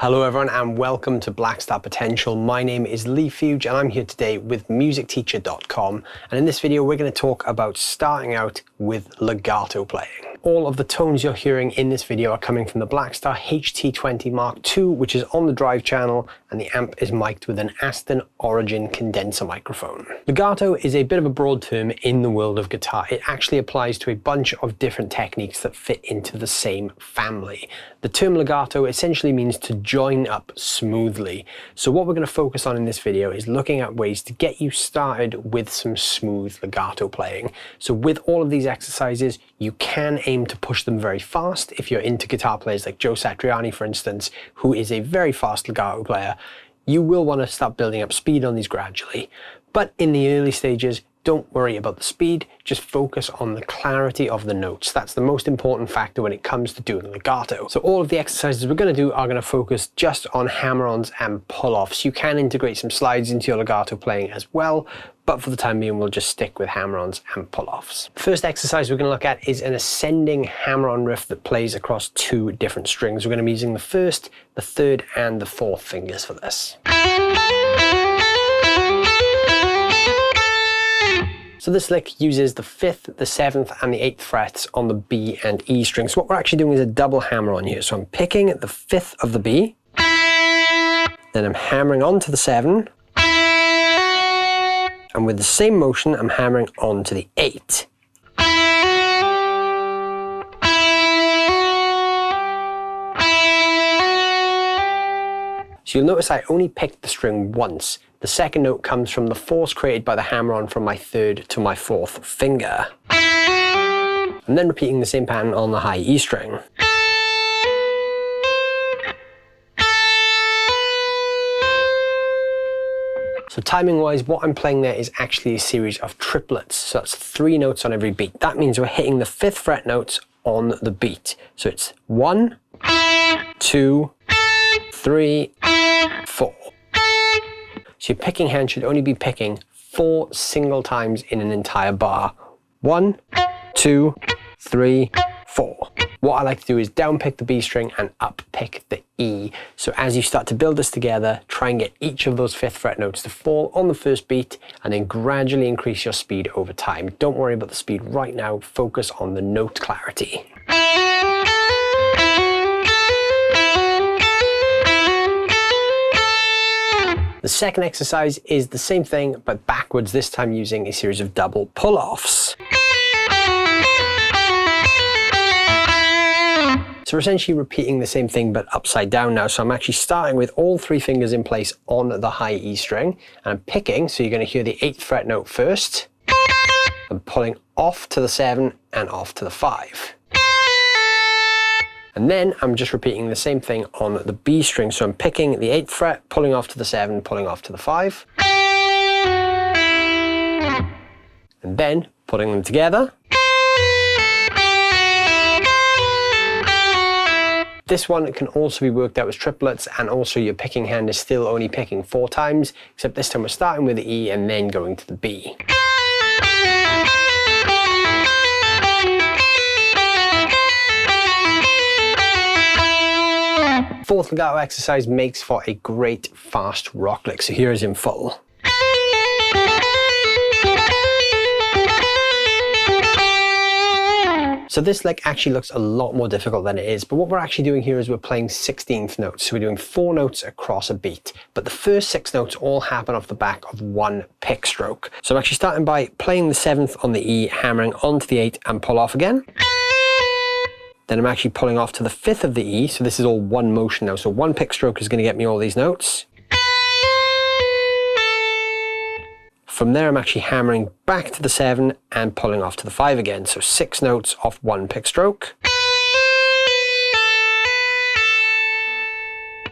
Hello everyone and welcome to Blackstar Potential. My name is Leigh Fuge and I'm here today with musicteacher.com, and in this video we're going to talk about starting out with legato playing. All of the tones you're hearing in this video are coming from the Blackstar HT20 Mark II, which is on the drive channel, and the amp is mic'd with an Aston Origin condenser microphone. Legato is a bit of a broad term in the world of guitar. It actually applies to a bunch of different techniques that fit into the same family. The term legato essentially means to join up smoothly. So what we're going to focus on in this video is looking at ways to get you started with some smooth legato playing. So with all of these exercises, you can aim to push them very fast. If you're into guitar players like Joe Satriani, for instance, who is a very fast legato player, you will want to start building up speed on these gradually. But in the early stages, don't worry about the speed, just focus on the clarity of the notes. That's the most important factor when it comes to doing legato. So all of the exercises we're going to do are going to focus just on hammer-ons and pull-offs. You can integrate some slides into your legato playing as well, but for the time being, we'll just stick with hammer-ons and pull-offs. First exercise we're going to look at is an ascending hammer-on riff that plays across two different strings. We're going to be using the first, the third, and the fourth fingers for this. So this lick uses the 5th, the 7th, and the 8th frets on the B and E string. So what we're actually doing is a double hammer on here. So I'm picking the 5th of the B, then I'm hammering onto the 7, and with the same motion, I'm hammering onto the 8. So you'll notice I only picked the string once. The second note comes from the force created by the hammer-on from my 3rd to my 4th finger. I'm then repeating the same pattern on the high E string. So timing-wise, what I'm playing there is actually a series of triplets. So that's 3 notes on every beat. That means we're hitting the 5th fret notes on the beat. So it's 1, 2, 3, 4. So your picking hand should only be picking 4 single times in an entire bar. 1, 2, 3, 4. What I like to do is down pick the B string and up pick the E. So as you start to build this together, try and get each of those 5th fret notes to fall on the first beat and then gradually increase your speed over time. Don't worry about the speed right now, focus on the note clarity. The second exercise is the same thing, but backwards, this time using a series of double pull-offs. So we're essentially repeating the same thing, but upside down now. So I'm actually starting with all 3 fingers in place on the high E string, and I'm picking, so you're going to hear the 8th fret note first. I'm pulling off to the 7 and off to the 5. And then I'm just repeating the same thing on the B string. So I'm picking the 8th fret, pulling off to the 7, pulling off to the 5. And then putting them together. This one can also be worked out as triplets, and also your picking hand is still only picking 4 times, except this time we're starting with the E and then going to the B. Fourth legato exercise makes for a great fast rock lick, so here is in full. So this lick actually looks a lot more difficult than it is, but what we're actually doing here is we're playing 16th notes. So we're doing 4 notes across a beat, but the first 6 notes all happen off the back of 1 pick stroke. So I'm actually starting by playing the 7th on the E, hammering onto the 8 and pull off again. Then I'm actually pulling off to the 5th of the E, so this is all 1 motion now. So 1 pick stroke is going to get me all these notes. From there, I'm actually hammering back to the 7 and pulling off to the 5 again. So 6 notes off 1 pick stroke.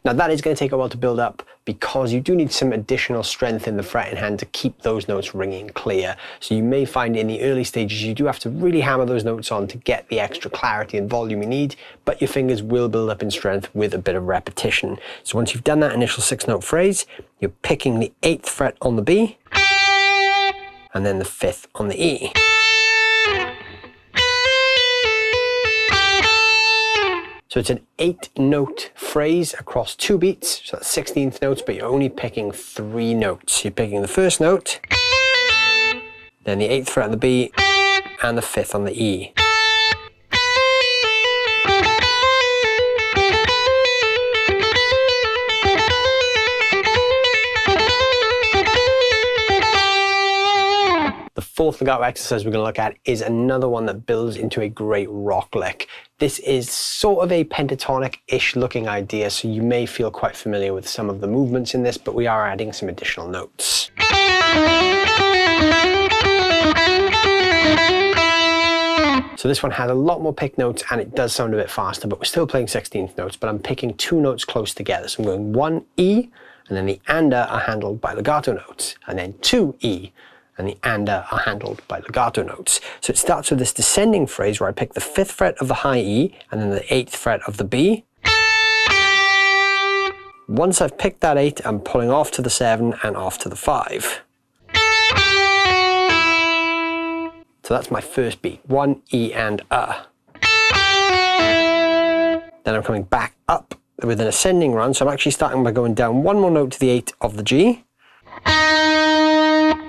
Now that is going to take a while to build up because you do need some additional strength in the fret and hand to keep those notes ringing clear. So you may find in the early stages you do have to really hammer those notes on to get the extra clarity and volume you need, but your fingers will build up in strength with a bit of repetition. So once you've done that initial 6-note phrase, you're picking the 8th fret on the B and then the 5th on the E. So it's an 8-note phrase across 2 beats, so that's 16th notes, but you're only picking 3 notes. You're picking the first note, then the 8th fret on the B, and the 5th on the E. The fourth legato exercise we're going to look at is another one that builds into a great rock lick. This is sort of a pentatonic-ish looking idea, so you may feel quite familiar with some of the movements in this, but we are adding some additional notes. So this one has a lot more picked notes and it does sound a bit faster, but we're still playing 16th notes, but I'm picking 2 notes close together. So I'm going 1 E, and then the ANDA are handled by legato notes, and then 2 E, and the ANDA are handled by legato notes. So it starts with this descending phrase where I pick the 5th fret of the high E and then the 8th fret of the B. Once I've picked that 8, I'm pulling off to the 7 and off to the 5. So that's my first beat, 1 E and A. Then I'm coming back up with an ascending run, so I'm actually starting by going down 1 more note to the 8 of the G.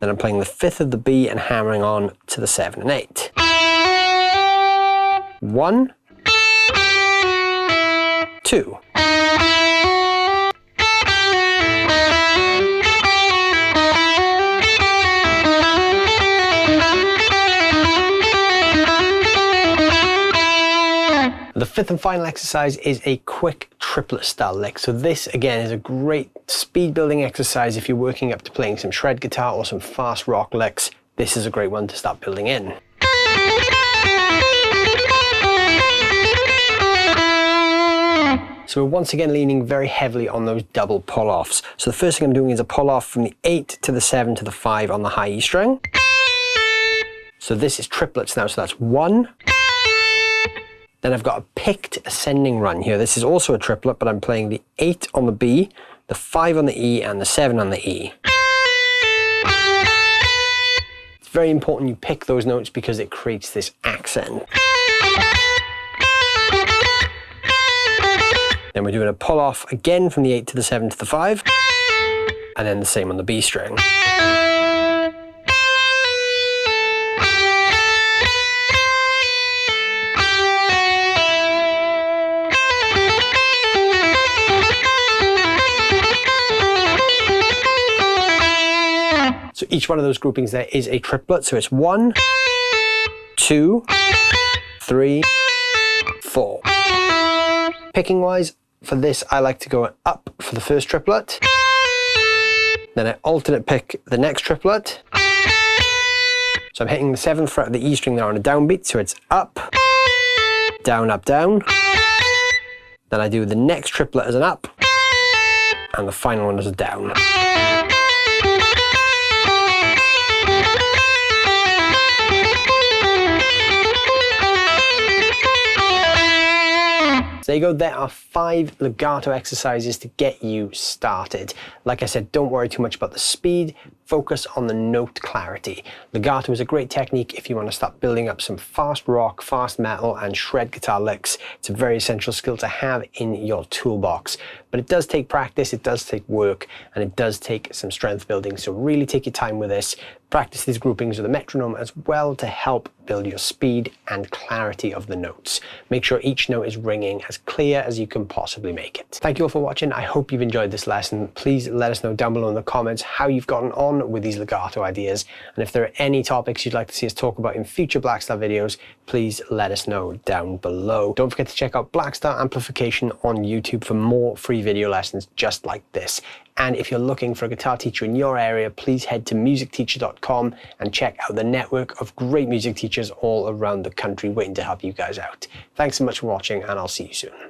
Then I'm playing the 5th of the B and hammering on to the 7 and 8. 1, 2. The fifth and final exercise is a quick triplet style lick. So this again is a great speed building exercise if you're working up to playing some shred guitar or some fast rock licks. This is a great one to start building in. So we're once again leaning very heavily on those double pull-offs. So the first thing I'm doing is a pull-off from the 8 to the 7 to the 5 on the high E string. So this is triplets now, so that's 1. Then I've got a picked ascending run here. This is also a triplet, but I'm playing the 8 on the B, the 5 on the E, and the 7 on the E. It's very important you pick those notes because it creates this accent. Then we're doing a pull off again from the 8 to the 7 to the 5, and then the same on the B string. So each one of those groupings there is a triplet. So it's 1, 2, 3, 4. Picking wise, for this I like to go up for the first triplet. Then I alternate pick the next triplet. So I'm hitting the 7th fret of the E string there on a downbeat. So it's up, down, up, down. Then I do the next triplet as an up, and the final one as a down. There you go, there are 5 legato exercises to get you started. Like I said, don't worry too much about the speed, focus on the note clarity. Legato is a great technique if you want to start building up some fast rock, fast metal and shred guitar licks. It's a very essential skill to have in your toolbox. But it does take practice, it does take work, and it does take some strength building. So really take your time with this. Practice these groupings with a metronome as well to help build your speed and clarity of the notes. Make sure each note is ringing as clear as you can possibly make it. Thank you all for watching. I hope you've enjoyed this lesson. Please let us know down below in the comments how you've gotten on with these legato ideas. And if there are any topics you'd like to see us talk about in future Blackstar videos, please let us know down below. Don't forget to check out Blackstar Amplification on YouTube for more free video lessons just like this. And if you're looking for a guitar teacher in your area, please head to musicteacher.com and check out the network of great music teachers all around the country waiting to help you guys out. Thanks so much for watching, and I'll see you soon.